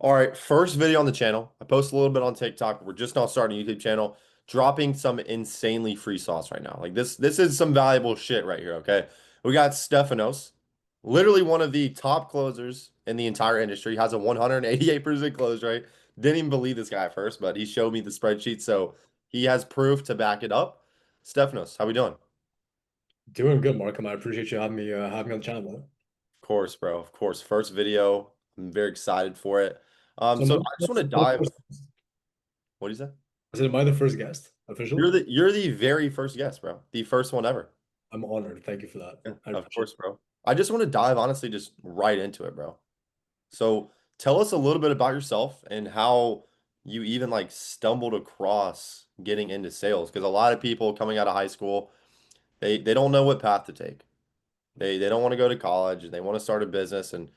All right, first video on the channel. I post a little bit on TikTok. We're just now starting a YouTube channel, dropping some insanely free sauce right now. Like this is some valuable shit right here, okay? We got Stefanos, literally one of the top closers in the entire industry, has a 188% close rate. Didn't even believe this guy at first, but he showed me the spreadsheet, so he has proof to back it up. Stefanos, how we doing? Doing good, Markham. I appreciate you having me on the channel, man. Of course, bro. Of course. First video. I'm very excited for it. So So I just want to dive. What do you say? am I the first guest officially? You're the very first guest, bro. The first one ever. I'm honored. Thank you for that. Yeah, I of appreciate course, bro. I just want to dive honestly just right into it, bro. So tell us a little bit about yourself and how you even like stumbled across getting into sales. Because a lot of people coming out of high school, they don't know what path to take. They don't want to go to college and they want to start a business and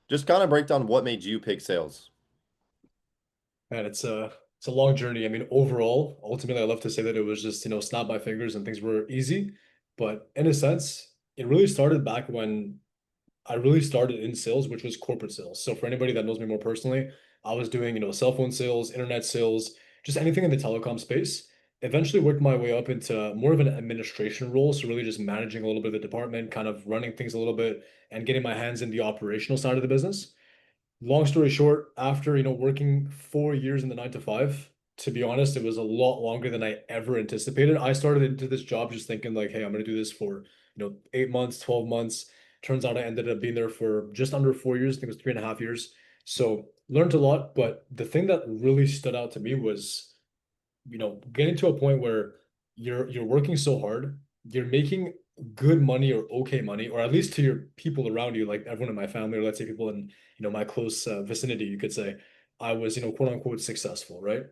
just kind of break down what made you pick sales. it. Man, it's a long journey. I mean, overall, ultimately, I love to say that it was just, snap my fingers and things were easy. But in a sense, it really started back when I really started in sales, which was corporate sales. So for anybody that knows me more personally, I was doing, cell phone sales, internet sales, just anything in the telecom space. Eventually worked my way up into more of an administration role. So really just managing a little bit of the department, kind of running things a little bit and getting my hands in the operational side of the business. Long story short, after, working 4 years in the 9 to 5, to be honest, it was a lot longer than I ever anticipated. I started into this job just thinking like, hey, I'm going to do this for, 8 months, 12 months. Turns out I ended up being there for just under 4 years. I think it was 3.5 years. So learned a lot. But the thing that really stood out to me was, getting to a point where you're working so hard, you're making good money or okay money, or at least to your people around you, like everyone in my family, or let's say people in, my close vicinity, you could say I was, quote unquote successful, right?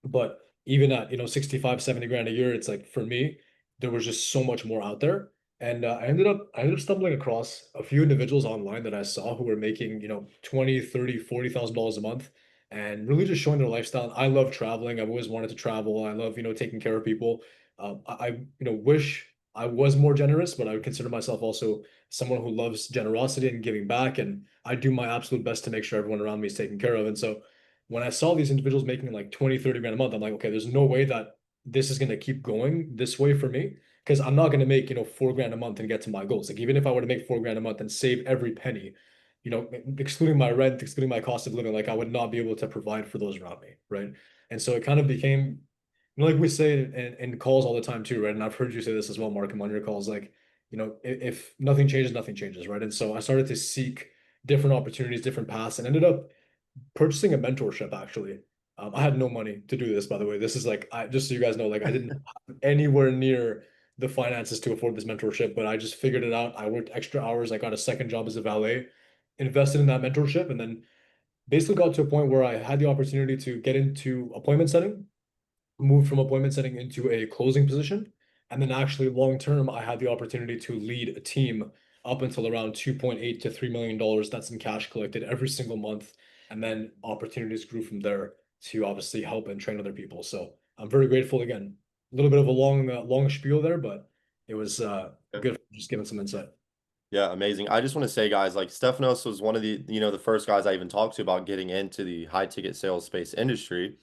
But even at, 65, 70 grand a year, it's like for me, there was just so much more out there. And I ended up stumbling across a few individuals online that I saw who were making, 20, 30, $40,000 a month and really just showing their lifestyle. I love traveling. I've always wanted to travel. I love, taking care of people. Wish I was more generous, but I would consider myself also someone who loves generosity and giving back. And I do my absolute best to make sure everyone around me is taken care of. And so when I saw these individuals making like 20, 30 grand a month, I'm like, okay, there's no way that this is going to keep going this way for me because I'm not going to make, 4 grand a month and get to my goals. Like even if I were to make 4 grand a month and save every penny, excluding my rent, excluding my cost of living, like I would not be able to provide for those around me, right? And so it kind of became, like we say in calls all the time too, right? And I've heard you say this as well, Mark, on your calls, like, if nothing changes, nothing changes, right? And so I started to seek different opportunities, different paths, and ended up purchasing a mentorship actually. I had no money to do this, by the way. This is like, just so you guys know, like I didn't have anywhere near the finances to afford this mentorship, but I just figured it out. I worked extra hours. I got a second job as a valet, invested in that mentorship, and then basically got to a point where I had the opportunity to get into appointment setting, moved from appointment setting into a closing position. And then actually long term, I had the opportunity to lead a team up until around 2.8 to $3 million. That's in cash collected every single month. And then opportunities grew from there to obviously help and train other people. So I'm very grateful again. A little bit of a long spiel there, but it was good for just giving some insight. Yeah, amazing. I just want to say, guys, like Stefanos was one of the first guys I even talked to about getting into the high ticket sales space industry.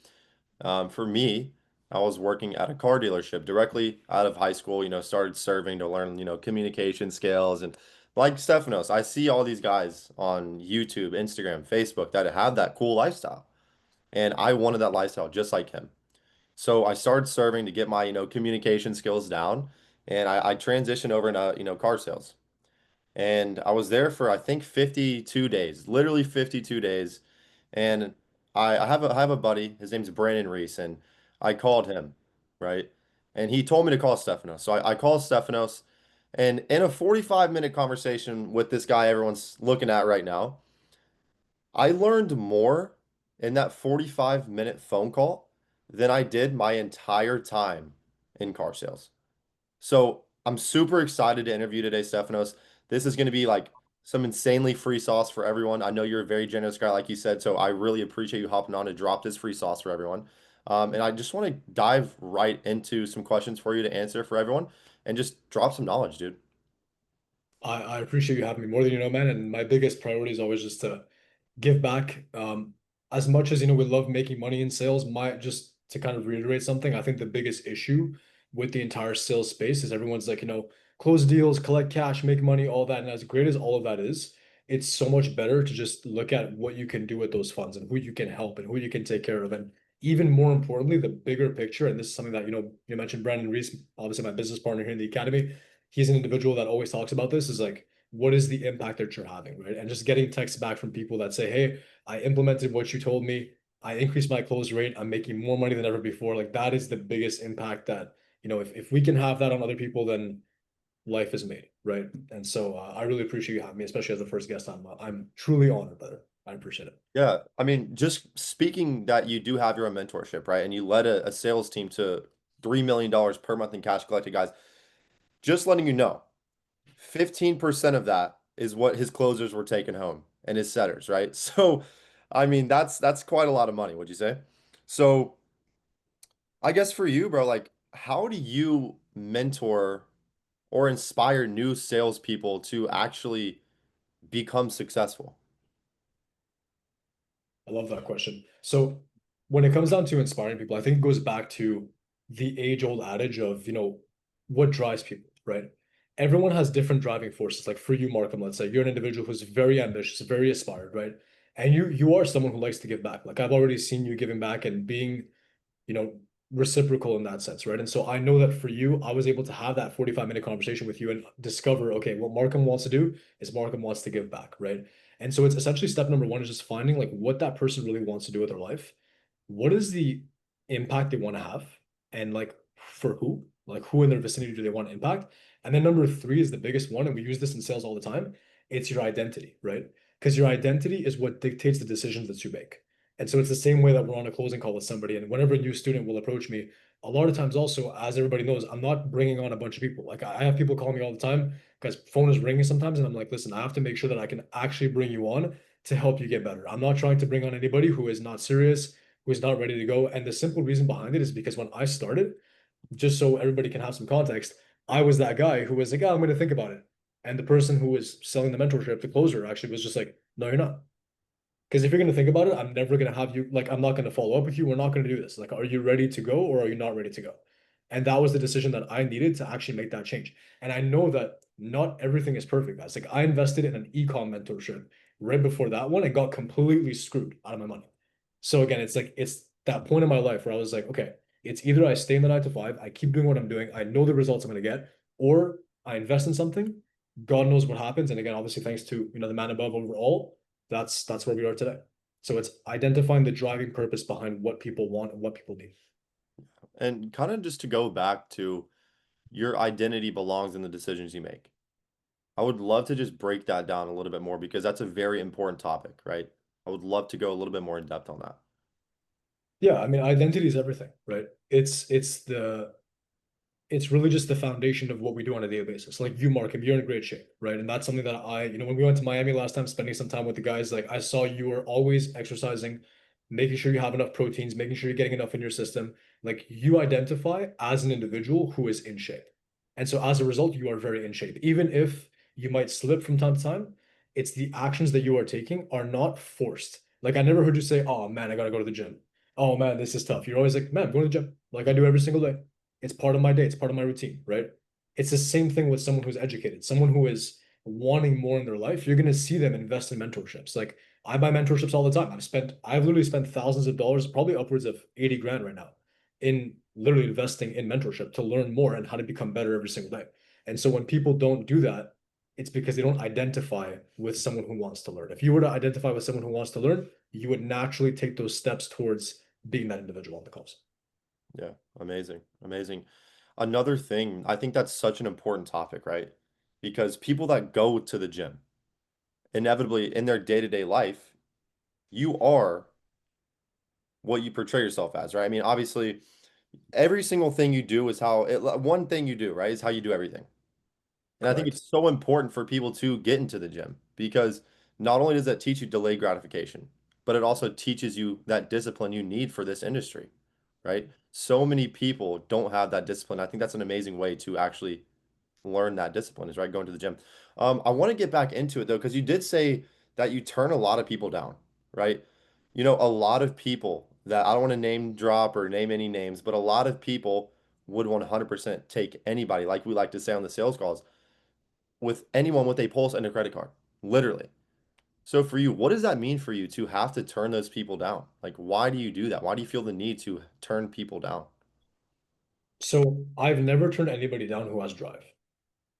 For me, I was working at a car dealership directly out of high school, started serving to learn, communication skills. And like Stefanos, I see all these guys on YouTube, Instagram, Facebook that have that cool lifestyle. And I wanted that lifestyle just like him. So I started serving to get my, communication skills down. And I transitioned over into, car sales. And I was there for I think 52 days, literally 52 days. And I have a buddy, his name's Brandon Reese, and I called him, right? And he told me to call Stefanos. So I called Stefanos, and in a 45-minute conversation with this guy everyone's looking at right now, I learned more in that 45-minute phone call than I did my entire time in car sales. So I'm super excited to interview today, Stefanos. This is going to be like some insanely free sauce for everyone. I know you're a very generous guy, like you said, so I really appreciate you hopping on to drop this free sauce for everyone. And I just want to dive right into some questions for you to answer for everyone and just drop some knowledge, dude. I appreciate you having me more than you know, man. And my biggest priority is always just to give back. as much as we love making money in sales, my just to kind of reiterate something, I think the biggest issue with the entire sales space is everyone's like, close deals, collect cash, make money, all that. And as great as all of that is, it's so much better to just look at what you can do with those funds and who you can help and who you can take care of. And even more importantly, the bigger picture, and this is something that, you mentioned Brandon Reese, obviously my business partner here in the academy. He's an individual that always talks about this, is like, what is the impact that you're having, right? And just getting texts back from people that say, hey, I implemented what you told me. I increased my close rate. I'm making more money than ever before. Like that is the biggest impact that, if we can have that on other people, then life is made, right? And so I really appreciate you having me, especially as the first guest. I'm truly honored by it. I appreciate it. Yeah, I mean, just speaking that you do have your own mentorship, right? And you led a sales team to $3 million per month in cash collected, guys. Just letting you know, 15% of that is what his closers were taking home and his setters, right? So, I mean, that's quite a lot of money, would you say? So, I guess for you, bro, like, how do you mentor or inspire new salespeople to actually become successful? I love that question. So when it comes down to inspiring people, I think it goes back to the age-old adage of, what drives people, right? Everyone has different driving forces. Like for you, Markham, let's say you're an individual who's very ambitious, very aspired, right? And you are someone who likes to give back. Like I've already seen you giving back and being you know, reciprocal in that sense, right? And so I know that for you, I was able to have that 45-minute conversation with you and discover, okay, what Markham wants to do is Markham wants to give back, right? And so it's essentially step number one is just finding like what that person really wants to do with their life. What is the impact they want to have? And like for who? Like who in their vicinity do they want to impact? And then number three is the biggest one, and we use this in sales all the time. It's your identity, right? Because your identity is what dictates the decisions that you make. And so it's the same way that we're on a closing call with somebody. And whenever a new student will approach me, a lot of times also, as everybody knows, I'm not bringing on a bunch of people. Like I have people call me all the time because phone is ringing sometimes. And I'm like, listen, I have to make sure that I can actually bring you on to help you get better. I'm not trying to bring on anybody who is not serious, who is not ready to go. And the simple reason behind it is because when I started, just so everybody can have some context, I was that guy who was like, oh, I'm going to think about it. And the person who was selling the mentorship, the closer, actually was just like, no, you're not. Because if you're going to think about it, I'm never going to have you, like, I'm not going to follow up with you. We're not going to do this. Like, are you ready to go or are you not ready to go? And that was the decision that I needed to actually make that change. And I know that not everything is perfect, guys. Like, I invested in an ecom mentorship right before that one and got completely screwed out of my money. So again, it's like, it's that point in my life where I was like, okay, it's either I stay in the 9 to 5, I keep doing what I'm doing, I know the results I'm going to get, or I invest in something. God knows what happens. And again, obviously, thanks to, the man above overall, that's where we are today. So it's identifying the driving purpose behind what people want and what people need. And kind of just to go back to your identity belongs in the decisions you make. I would love to just break that down a little bit more because that's a very important topic, right? I would love to go a little bit more in depth on that. Yeah, I mean, identity is everything, right? It's really just the foundation of what we do on a daily basis. Like you, Markham, you're in great shape, right? And that's something that when we went to Miami last time, spending some time with the guys, like I saw you were always exercising, making sure you have enough proteins, making sure you're getting enough in your system. Like you identify as an individual who is in shape. And so as a result, you are very in shape. Even if you might slip from time to time, it's the actions that you are taking are not forced. Like I never heard you say, oh man, I gotta go to the gym. Oh man, this is tough. You're always like, man, I'm going to the gym. Like I do every single day. It's part of my day. It's part of my routine, right? It's the same thing with someone who's educated, someone who is wanting more in their life. You're going to see them invest in mentorships. Like I buy mentorships all the time. I've literally spent thousands of dollars, probably upwards of 80 grand right now in literally investing in mentorship to learn more and how to become better every single day. And so when people don't do that, it's because they don't identify with someone who wants to learn. If you were to identify with someone who wants to learn, you would naturally take those steps towards being that individual on the calls. Yeah, amazing. Amazing. Another thing, I think that's such an important topic, right? Because people that go to the gym, inevitably in their day-to-day life, you are what you portray yourself as, right? I mean, obviously, every single thing you do is one thing you do, right, is how you do everything. And I think Correct. it's so important for people to get into the gym because not only does that teach you delayed gratification, but it also teaches you that discipline you need for this industry, right? So many people don't have that discipline. I think that's an amazing way to actually learn that discipline is right going to the gym. I want to get back into it though, because you did say that you turn a lot of people down, right? A lot of people that I don't want to name drop or name any names, but a lot of people would 100% take anybody, like we like to say on the sales calls, with anyone with a pulse and a credit card, literally. So for you, what does that mean for you to have to turn those people down? Like, why do you do that? Why do you feel the need to turn people down? So I've never turned anybody down who has drive.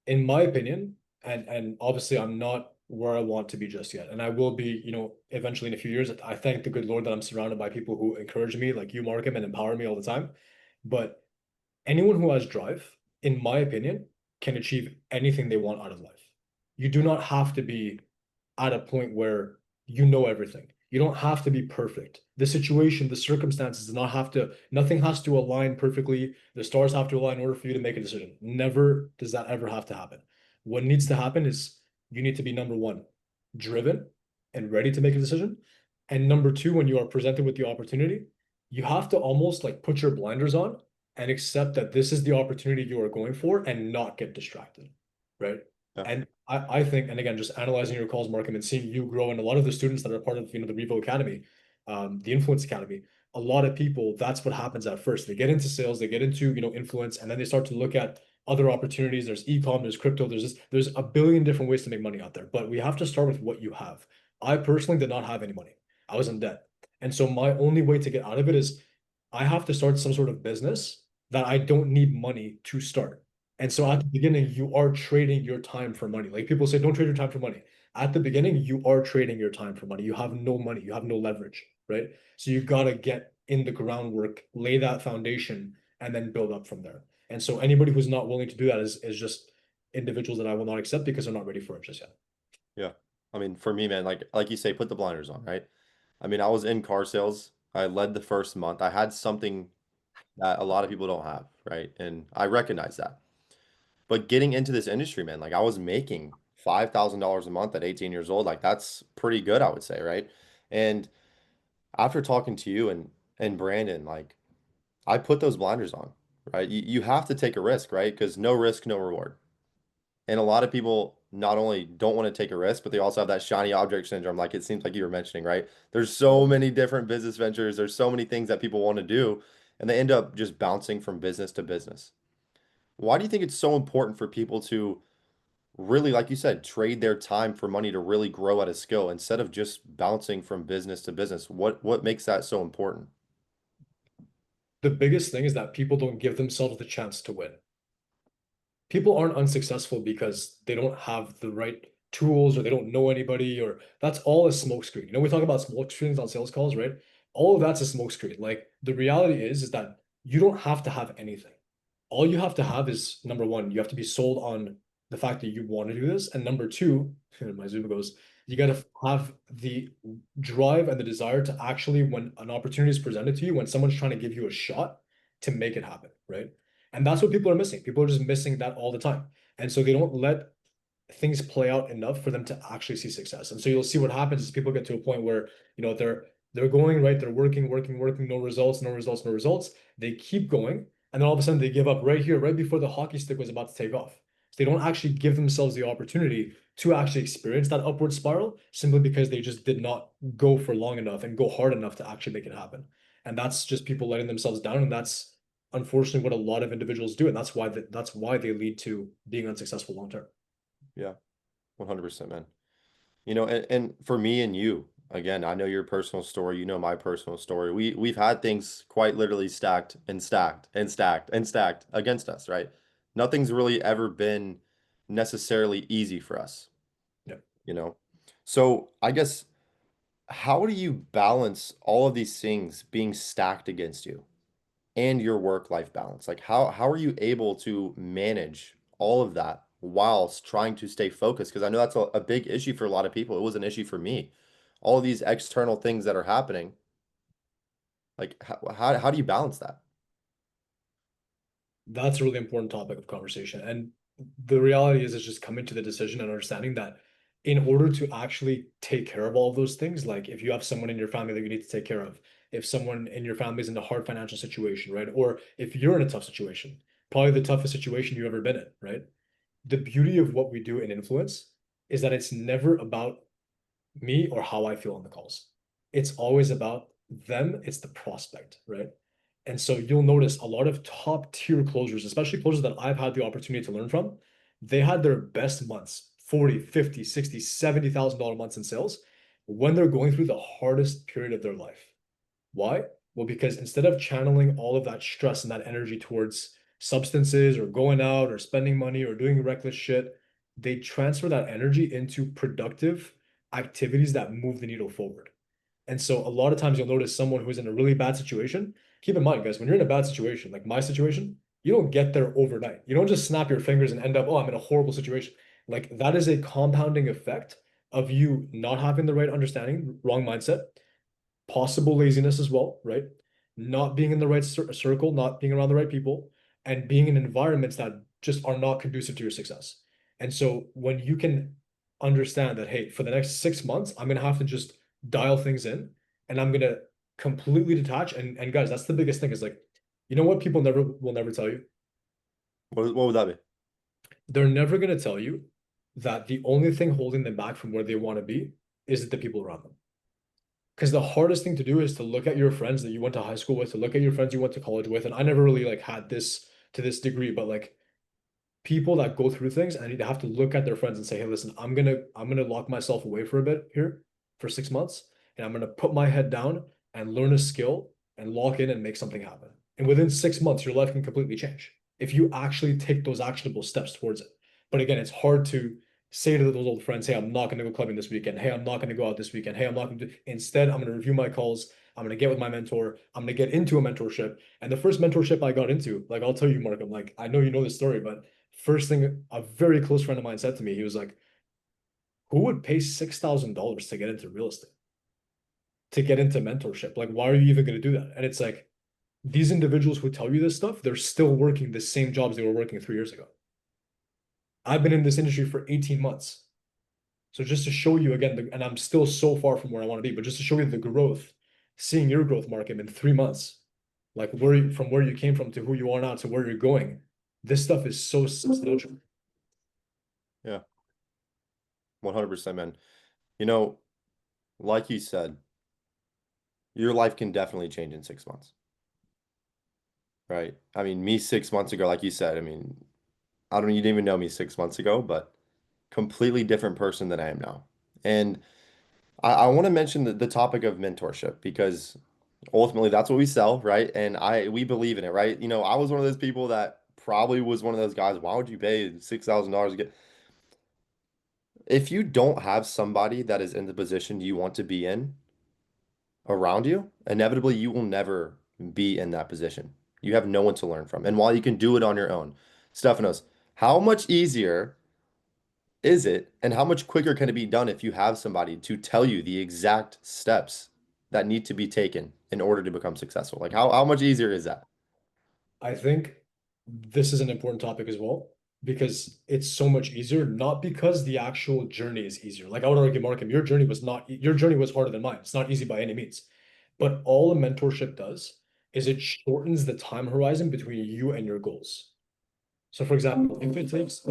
In my opinion, and obviously I'm not where I want to be just yet. And I will be, eventually in a few years. I thank the good Lord that I'm surrounded by people who encourage me, like you, Markham, and empower me all the time. But anyone who has drive, in my opinion, can achieve anything they want out of life. You do not have to be at a point where you know everything. You don't have to be perfect. The situation, the circumstances do not have to, nothing has to align perfectly. The stars have to align in order for you to make a decision. Never does that ever have to happen. What needs to happen is you need to be number one, driven and ready to make a decision. And number two, when you are presented with the opportunity, you have to almost like put your blinders on and accept that this is the opportunity you are going for and not get distracted, right? Yeah. And I think, and again, just analyzing your calls, Markham, and seeing you grow, and a lot of the students that are part of, the Revo Academy, the Influence Academy, a lot of people, that's what happens at first. They get into sales, they get into, influence, and then they start to look at other opportunities. There's e-com, there's crypto, there's a billion different ways to make money out there. But we have to start with what you have. I personally did not have any money. I was in debt. And so my only way to get out of it is I have to start some sort of business that I don't need money to start. And so at the beginning, you are trading your time for money. Like people say, don't trade your time for money. At the beginning, you are trading your time for money. You have no money, you have no leverage, right? So you got to get in the groundwork, lay that foundation, and then build up from there. And so anybody who's not willing to do that is just individuals that I will not accept because they're not ready for it just yet. Yeah. I mean, for me, man, like you say, put the blinders on, right? I mean, I was in car sales. I led the first month. I had something that a lot of people don't have, right? And I recognize that. But getting into this industry, man, like I was making $5,000 a month at 18 years old. Like that's pretty good, I would say, right? And after talking to you and Brandon, like I put those blinders on, right? You have to take a risk, right? Because no risk, no reward. And a lot of people not only don't want to take a risk, but they also have that shiny object syndrome, like it seems like you were mentioning, right? There's so many different business ventures, there's so many things that people want to do, and they end up just bouncing from business to business. Why do you think it's so important for people to really, like you said, trade their time for money to really grow at a skill instead of just bouncing from business to business? What makes that so important? The biggest thing is that people don't give themselves the chance to win. People aren't unsuccessful because they don't have the right tools or they don't know anybody or that's all a smokescreen. We talk about smoke screens on sales calls, right? All of that's a smokescreen. Like the reality is that you don't have to have anything. All you have to have is number one, you have to be sold on the fact that you want to do this. And number two, my Zoom goes, you got to have the drive and the desire to actually, when an opportunity is presented to you, when someone's trying to give you a shot, to make it happen, right? And that's what people are missing. People are just missing that all the time. And so they don't let things play out enough for them to actually see success. And so you'll see what happens is people get to a point where, they're going, right, they're working, no results, no results, no results. They keep going, and then all of a sudden they give up right here, right before the hockey stick was about to take off. So they don't actually give themselves the opportunity to actually experience that upward spiral simply because they just did not go for long enough and go hard enough to actually make it happen. And that's just people letting themselves down. And that's unfortunately what a lot of individuals do. And that's why they lead to being unsuccessful long term. Yeah, 100%, man. And for me and you, again, I know your personal story, you know my personal story. We've had things quite literally stacked and stacked and stacked and stacked against us, right? Nothing's really ever been necessarily easy for us, Yeah. you know? So I guess how do you balance all of these things being stacked against you and your work-life balance? Like how are you able to manage all of that whilst trying to stay focused? Because I know that's a big issue for a lot of people. It was an issue for me. All of these external things that are happening, like how do you balance that? That's a really important topic of conversation. And the reality is just coming to the decision and understanding that in order to actually take care of all of those things, like if you have someone in your family that you need to take care of, if someone in your family is in a hard financial situation, right? Or if you're in a tough situation, probably the toughest situation you've ever been in, right? The beauty of what we do in influence is that it's never about me or how I feel on the calls. it's always about them, it's the prospect, right? And so you'll notice a lot of top tier closers, especially closers that I've had the opportunity to learn from, they had their best months, 40, 50, 60, $70,000 months in sales when they're going through the hardest period of their life. Why? Well, because instead of channeling all of that stress and that energy towards substances or going out or spending money or doing reckless shit, they transfer that energy into productive activities that move the needle forward. And so a lot of times you'll notice someone who's in a really bad situation. Keep in mind, guys, when you're in a bad situation, like my situation, you don't get there overnight. You don't just snap your fingers and end up, oh, I'm in a horrible situation. Like that is a compounding effect of you not having the right understanding, wrong mindset, possible laziness as well, right? Not being in the right circle, not being around the right people, and being in environments that just are not conducive to your success. And so when you can understand that, hey, for the next 6 months, I'm gonna have to just dial things in and I'm gonna completely detach. And guys, that's the biggest thing is like, you know what people never will never tell you? What would that be? They're never gonna tell you that the only thing holding them back from where they want to be is the people around them. Because the hardest thing to do is to look at your friends that you went to high school with, to look at your friends you went to college with. And I never really like had this to this degree, but like people that go through things and they have to look at their friends and say, hey, listen, I'm gonna lock myself away for a bit here for 6 months, and I'm gonna put my head down and learn a skill and lock in and make something happen. And within 6 months, your life can completely change if you actually take those actionable steps towards it. But again, it's hard to say to those old friends, hey, I'm not gonna go clubbing this weekend. Hey, I'm not gonna go out this weekend. Hey, I'm not gonna do instead, I'm gonna review my calls. I'm gonna get with my mentor. I'm gonna get into a mentorship. And the first mentorship I got into, like I'll tell you, Mark, I'm like, I know you know this story, but first thing a very close friend of mine said to me, he was like, who would pay $6,000 to get into real estate, to get into mentorship? Like, why are you even going to do that? And it's like, these individuals who tell you this stuff, they're still working the same jobs they were working 3 years ago. I've been in this industry for 18 months. So just to show you again, and I'm still so far from where I want to be, but just to show you the growth, seeing your growth, Markham, in 3 months, like from where you came from to who you are now to where you're going, this stuff is so substantial. Yeah, 100%, man. You know, like you said, your life can definitely change in 6 months, right? I mean, me 6 months ago, like you said, I mean, I don't, you didn't even know me 6 months ago, but completely different person than I am now. And I want to mention the topic of mentorship because ultimately that's what we sell, right? And we believe in it, right? You know, I was one of those people that probably was one of those guys, why would you pay $6,000 to get if you don't have somebody that is in the position you want to be in around you, inevitably you will never be in that position. You have no one to learn from. And while you can do it on your own, Stefanos, how much easier is it and how much quicker can it be done if you have somebody to tell you the exact steps that need to be taken in order to become successful? Like how much easier is that? I think this is an important topic as well because it's so much easier, not because the actual journey is easier. Like I would argue, Markham, your journey was harder than mine. It's not easy by any means. But all a mentorship does is it shortens the time horizon between you and your goals. So for example, if it takes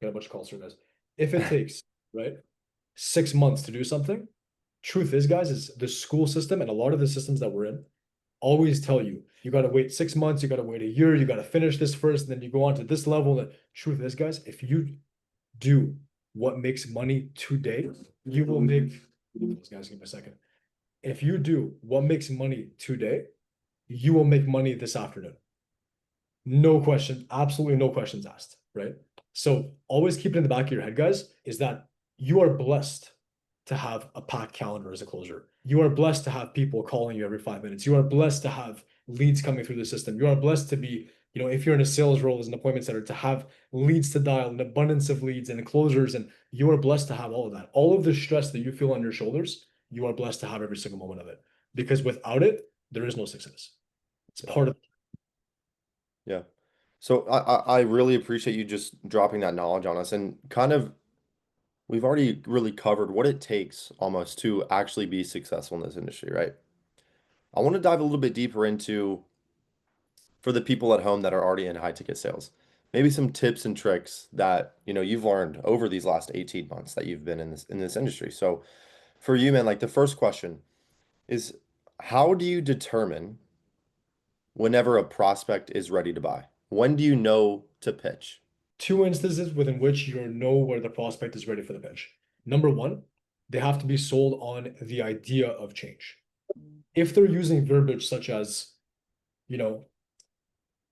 got a bunch of calls here, guys. If it takes, right, 6 months to do something, truth is, guys, is the school system and a lot of the systems that we're in always tell you you got to wait 6 months, you got to wait a year, you got to finish this first, and then you go on to this level. The truth is, guys, if you do what makes money today, you will make. Guys, give me a second. If you do what makes money today, you will make money this afternoon. No question, absolutely no questions asked, right? So always keep it in the back of your head, guys, is that you are blessed to have a packed calendar as a closer. You are blessed to have people calling you every 5 minutes. You are blessed to have leads coming through the system. You are blessed to be, if you're in a sales role as an appointment center, to have leads to dial, an abundance of leads and closers. And you are blessed to have all of that. All of the stress that you feel on your shoulders, you are blessed to have every single moment of it. Because without it, there is no success. It's Yeah. part of Yeah. So I really appreciate you just dropping that knowledge on us and kind of we've already really covered what it takes almost to actually be successful in this industry, right? I want to dive a little bit deeper into for the people at home that are already in high ticket sales. Maybe some tips and tricks that, you've learned over these last 18 months that you've been in this industry. So, for you, man, like the first question is how do you determine whenever a prospect is ready to buy? When do you know to pitch? Two instances within which you know where the prospect is ready for the pitch. Number one, they have to be sold on the idea of change. If they're using verbiage such as, you know,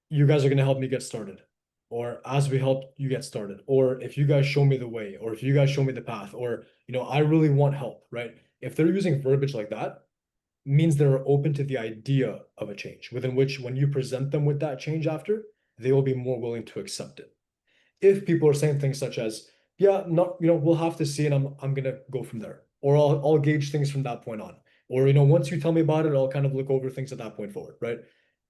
you guys are going to help me get started, or as we help you get started, or if you guys show me the way, or if you guys show me the path, or, I really want help, right? If they're using verbiage like that, means they're open to the idea of a change, within which when you present them with that change after, they will be more willing to accept it. If people are saying things such as, yeah, not, we'll have to see, and I'm gonna go from there. Or I'll gauge things from that point on. Or, once you tell me about it, I'll kind of look over things at that point forward, right?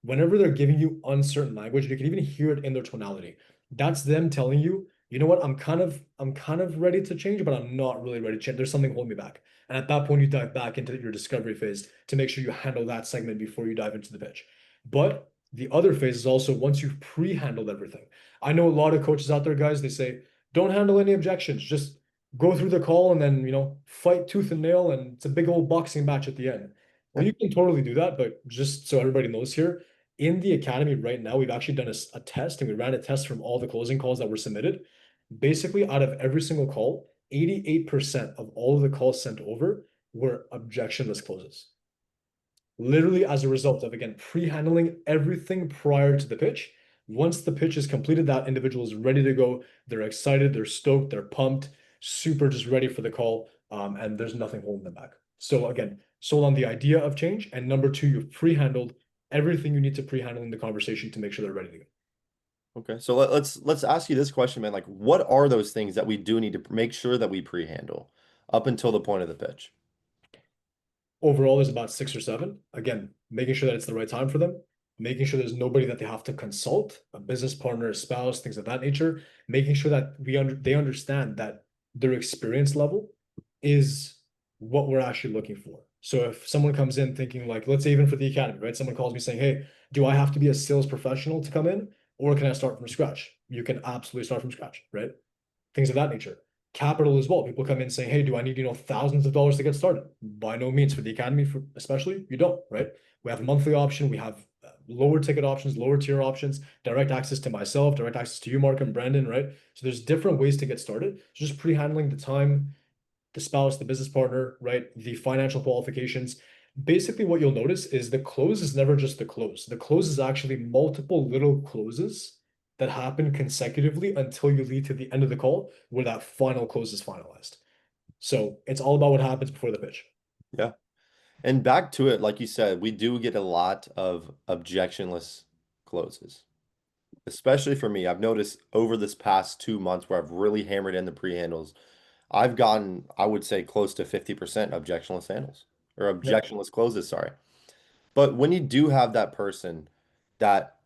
Whenever they're giving you uncertain language, you can even hear it in their tonality. That's them telling you, you know what, I'm kind of ready to change, but I'm not really ready to change. There's something holding me back. And at that point, you dive back into your discovery phase to make sure you handle that segment before you dive into the pitch. But the other phase is also once you've pre-handled everything. I know a lot of coaches out there, guys, they say, don't handle any objections. Just go through the call and then, fight tooth and nail. And it's a big old boxing match at the end. Well, you can totally do that. But just so everybody knows here, in the academy right now, we've actually done a test and we ran a test from all the closing calls that were submitted. Basically, out of every single call, 88% of all of the calls sent over were objectionless closes. Literally as a result of, again, pre-handling everything prior to the pitch. Once the pitch is completed, that individual is ready to go. They're excited, they're stoked, they're pumped, super just ready for the call, and there's nothing holding them back. So again, sold on the idea of change. And number two, you've pre-handled everything you need to pre-handle in the conversation to make sure they're ready to go. Okay, so let's ask you this question, man. Like, what are those things that we do need to make sure that we pre-handle up until the point of the pitch? Overall, there's about six or seven. Again, making sure that it's the right time for them, making sure there's nobody that they have to consult, a business partner, a spouse, things of that nature, making sure that they understand that their experience level is what we're actually looking for. So if someone comes in thinking like, let's say even for the academy, right? Someone calls me saying, hey, do I have to be a sales professional to come in, or can I start from scratch? You can absolutely start from scratch, right? Things of that nature. Capital as well. People come in saying, hey, do I need, thousands of dollars to get started? By no means. For the academy, for especially, you don't, right? We have a monthly option. We have lower ticket options, lower tier options, direct access to myself, direct access to you, Mark and Brandon, right? So there's different ways to get started. So just pre-handling the time, the spouse, the business partner, right? The financial qualifications. Basically, what you'll notice is the close is never just the close. The close is actually multiple little closes that happen consecutively until you lead to the end of the call where that final close is finalized. So it's all about what happens before the pitch. Yeah. And back to it, like you said, we do get a lot of objectionless closes, especially for me. I've noticed over this past 2 months where I've really hammered in the pre-handles, I've gotten, I would say, close to 50% objectionless handles or Yep. objectionless closes, sorry. But when you do have that person that,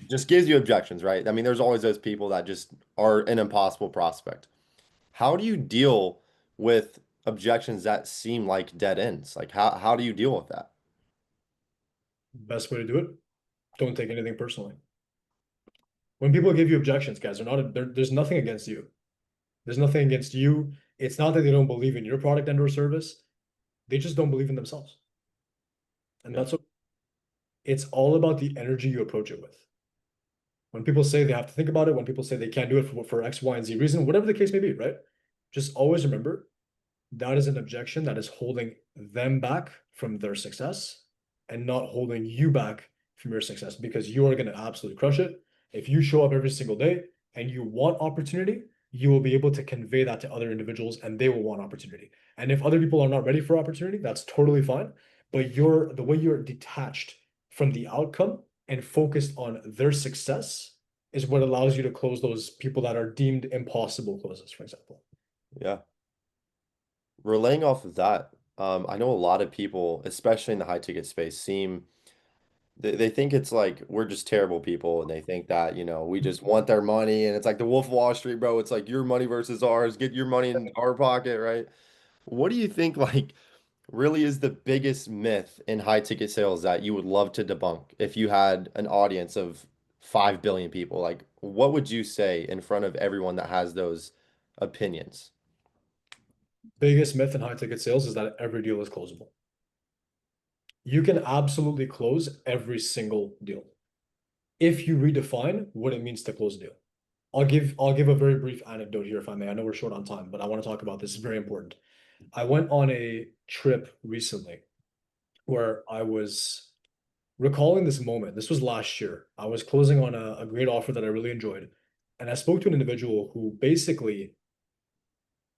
just gives you objections, right? I mean, there's always those people that just are an impossible prospect. How do you deal with objections that seem like dead ends? Like how do you deal with that? Best way to do it, don't take anything personally. When people give you objections, guys, there's nothing against you. There's nothing against you. It's not that they don't believe in your product and or service. They just don't believe in themselves. And Yeah. that's what it's all about, the energy you approach it with. When people say they have to think about it, when people say they can't do it for X, Y, and Z reason, whatever the case may be, right? Just always remember that is an objection that is holding them back from their success and not holding you back from your success, because you are going to absolutely crush it. If you show up every single day and you want opportunity, you will be able to convey that to other individuals and they will want opportunity. And if other people are not ready for opportunity, that's totally fine. But the way you're detached from the outcome and focused on their success is what allows you to close those people that are deemed impossible closes, for example. Yeah. Relaying off of that, I know a lot of people, especially in the high ticket space, they think it's like we're just terrible people and they think that, we just want their money and it's like the Wolf of Wall Street, bro. It's like your money versus ours. Get your money in our pocket, right? What do you think like really is the biggest myth in high ticket sales that you would love to debunk if you had an audience of 5 billion people? Like, what would you say in front of everyone that has those opinions? Biggest myth in high ticket sales is that every deal is closable. You can absolutely close every single deal if you redefine what it means to close a deal. I'll give a very brief anecdote here if I may. I know we're short on time, but I want to talk about this. It's very important. I went on a trip recently where I was recalling this moment. This was last year. I was closing on a great offer that I really enjoyed. And I spoke to an individual who basically,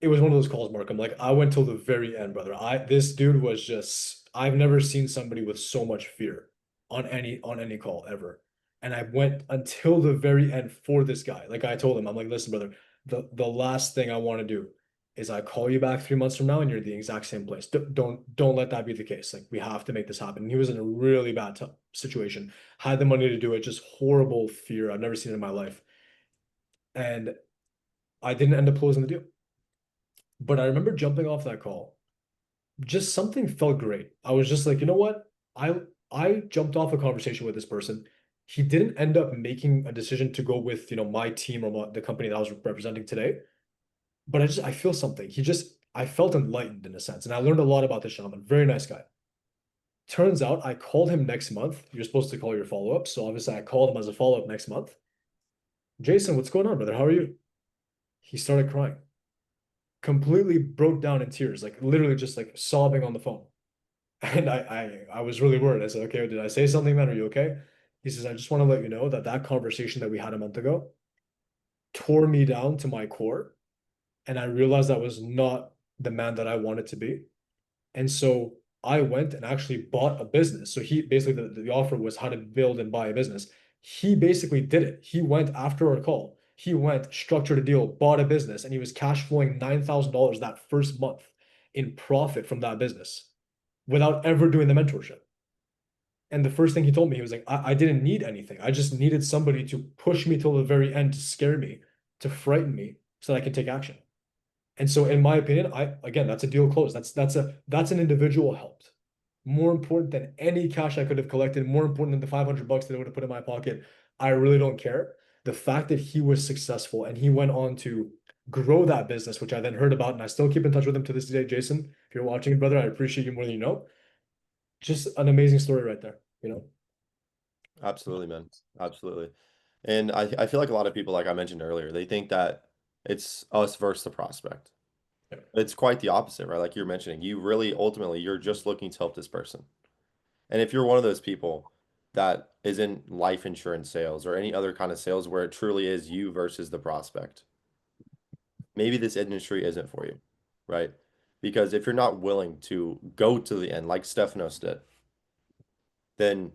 it was one of those calls, Mark. I'm like, I went till the very end, brother. This dude was just, I've never seen somebody with so much fear on any call ever. And I went until the very end for this guy. Like I told him, I'm like, listen, brother, the last thing I want to do is I call you back 3 months from now and you're in the exact same place. Don't let that be the case. Like we have to make this happen. And he was in a really bad situation. Had the money to do it, just horrible fear. I've never seen it in my life. And I didn't end up closing the deal. But I remember jumping off that call. Just something felt great. I was just like, you know what? I jumped off a conversation with this person. He didn't end up making a decision to go with, my team or the company that I was representing today. But I feel something. I felt enlightened in a sense. And I learned a lot about this gentleman. Very nice guy. Turns out I called him next month. You're supposed to call your follow-up. So obviously I called him as a follow-up next month. Jason, what's going on, brother? How are you? He started crying, completely broke down in tears, like literally just like sobbing on the phone. And I was really worried. I said, okay, did I say something, man? Are you okay? He says, I just want to let you know that that conversation that we had a month ago tore me down to my core. And I realized I was not the man that I wanted to be. And so I went and actually bought a business. So he basically, the offer was how to build and buy a business. He basically did it. He went after our call. He went, structured a deal, bought a business, and he was cash flowing $9,000 that first month in profit from that business without ever doing the mentorship. And the first thing he told me, he was like, I didn't need anything. I just needed somebody to push me till the very end, to scare me, to frighten me so that I can take action. And so in my opinion, again, that's a deal closed. That's an individual helped. More important than any cash I could have collected, more important than the $500 that I would have put in my pocket. I really don't care. The fact that he was successful and he went on to grow that business, which I then heard about, and I still keep in touch with him to this day. Jason, if you're watching, brother, I appreciate you more than you know. Just an amazing story right there. Absolutely, man. Absolutely. And I feel like a lot of people, like I mentioned earlier, they think that it's us versus the prospect. Yeah. It's quite the opposite, right? Like you're mentioning, you really ultimately you're just looking to help this person. And if you're one of those people that is in life insurance sales or any other kind of sales where it truly is you versus the prospect, maybe this industry isn't for you, right? Because if you're not willing to go to the end like Stefanos did, then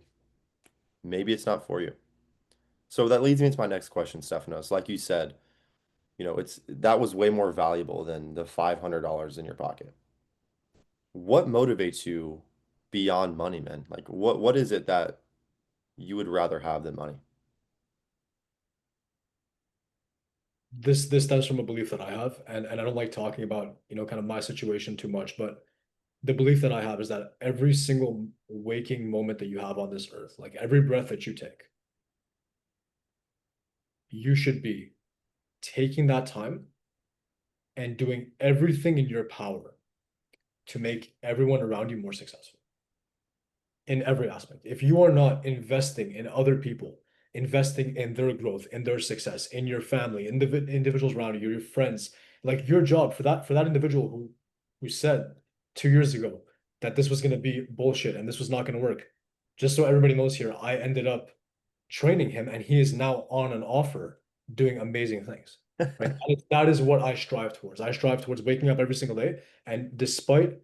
maybe it's not for you. So that leads me to my next question, Stefanos. Like you said, it's that was way more valuable than the $500 in your pocket. What motivates you beyond money, man? Like what is it that you would rather have than money? This stems from a belief that I have, and I don't like talking about, kind of my situation too much, but the belief that I have is that every single waking moment that you have on this earth, like every breath that you take, you should be taking that time and doing everything in your power to make everyone around you more successful in every aspect. If you are not investing in other people, investing in their growth, in their success, in your family, in the individuals around you, your friends, like your job for that individual who said 2 years ago that this was going to be bullshit and this was not going to work. Just so everybody knows here, I ended up training him and he is now on an offer doing amazing things. Right. That is what I strive towards. I strive towards waking up every single day. And despite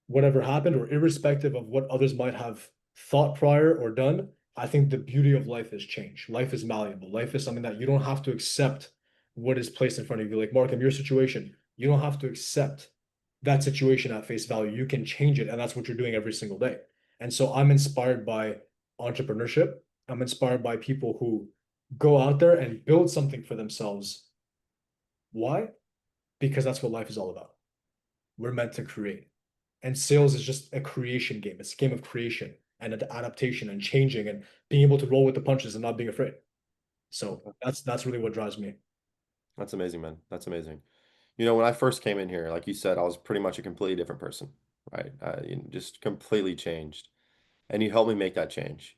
whatever happened, or irrespective of what others might have thought prior or done, I think the beauty of life is change. Life is malleable. Life is something that you don't have to accept what is placed in front of you. Like Mark, in your situation, you don't have to accept that situation at face value. You can change it, and that's what you're doing every single day. And so I'm inspired by entrepreneurship. I'm inspired by people who go out there and build something for themselves. Why? Because that's what life is all about. We're meant to create. And sales is just a creation game. It's a game of creation and adaptation and changing and being able to roll with the punches and not being afraid. So that's really what drives me. That's amazing, man. That's amazing. When I first came in here, like you said, I was pretty much a completely different person, right? Just completely changed. And you helped me make that change.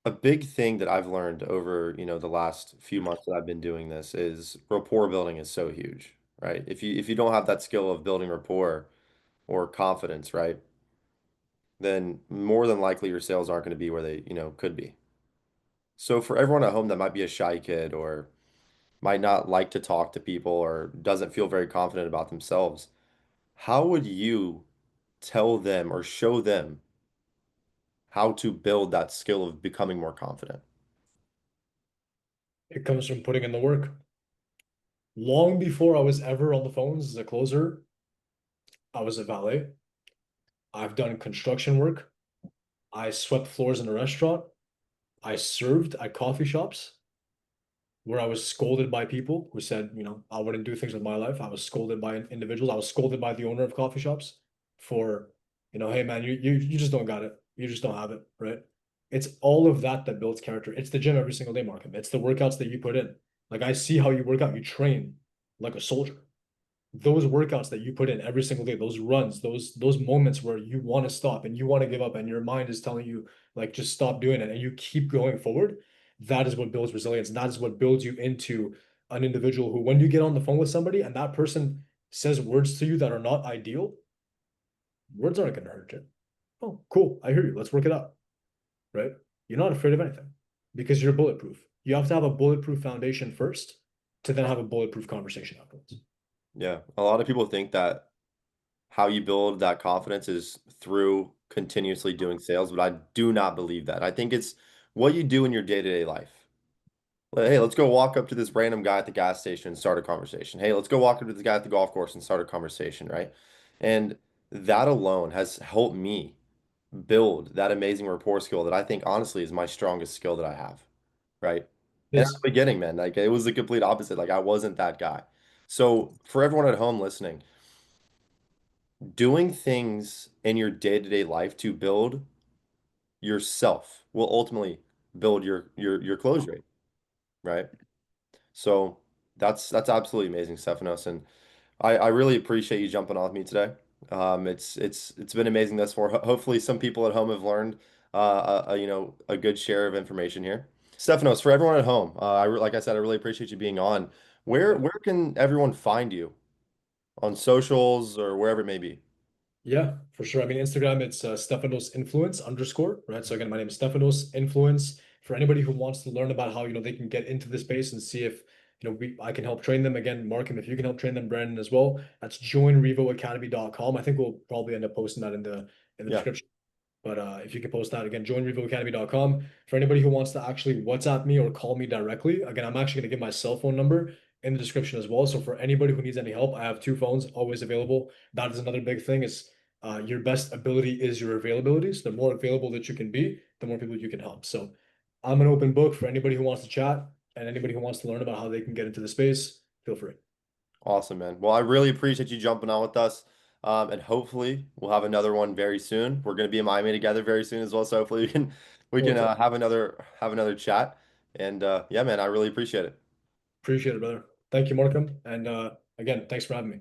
A big thing that I've learned over, the last few months that I've been doing this is rapport building is so huge, right? If you don't have that skill of building rapport or confidence, right, then more than likely your sales aren't going to be where they, could be. So for everyone at home that might be a shy kid or might not like to talk to people or doesn't feel very confident about themselves, how would you tell them or show them how to build that skill of becoming more confident? It comes from putting in the work. Long before I was ever on the phones as a closer, I was a valet. I've done construction work. I swept floors in a restaurant. I served at coffee shops where I was scolded by people who said, I wouldn't do things with my life. I was scolded by individuals. I was scolded by the owner of coffee shops for, hey man, you just don't got it. You just don't have it, right? It's all of that that builds character. It's the gym every single day, Markham. It's the workouts that you put in. Like I see how you work out. You train like a soldier. Those workouts that you put in every single day, those runs, those moments where you want to stop and you want to give up and your mind is telling you like just stop doing it and you keep going forward, that is what builds resilience. That is what builds you into an individual who, when you get on the phone with somebody and that person says words to you that are not ideal, words aren't going to hurt you. Oh, cool. I hear you. Let's work it out. Right? You're not afraid of anything because you're bulletproof. You have to have a bulletproof foundation first to then have a bulletproof conversation afterwards. Yeah, a lot of people think that how you build that confidence is through continuously doing sales, but I do not believe that. I think it's what you do in your day-to-day life. Like, hey, let's go walk up to this random guy at the gas station and start a conversation. Hey, let's go walk up to the guy at the golf course and start a conversation, right? And that alone has helped me build that amazing rapport skill that I think honestly is my strongest skill that I have, right? And at Yes. the beginning, man, like it was the complete opposite. Like I wasn't that guy. So for everyone at home listening, doing things in your day-to-day life to build yourself will ultimately build your close rate, right? So that's absolutely amazing, Stephanos, and I really appreciate you jumping on with me today. It's been amazing thus far. Hopefully, some people at home have learned a good share of information here. Stephanos, for everyone at home, like I said, I really appreciate you being on. Where can everyone find you on socials or wherever it may be? Yeah, for sure. I mean, Instagram, it's Stefanos Influence underscore, right? So again, my name is Stefanos Influence. For anybody who wants to learn about how, they can get into the space and see if, I can help train them. Again, Markham, if you can help train them, Brandon as well. That's joinrevoacademy.com. I think we'll probably end up posting that in the Yeah, description. But if you could post that again, join revoacademy.com. For anybody who wants to actually WhatsApp me or call me directly, again, I'm actually going to give my cell phone number in the description as well. So for anybody who needs any help, I have two phones always available. That is another big thing is your best ability is your availability. So the more available that you can be, the more people you can help. So I'm an open book for anybody who wants to chat and anybody who wants to learn about how they can get into the space. Feel free. awesome, man. Well, I really appreciate you jumping on with us. And hopefully we'll have another one very soon. We're going to be in Miami together very soon as well. So hopefully we can Forward to it. have another chat. And yeah, man, I really appreciate it. Appreciate it, brother. Thank you, Markham. And again, thanks for having me.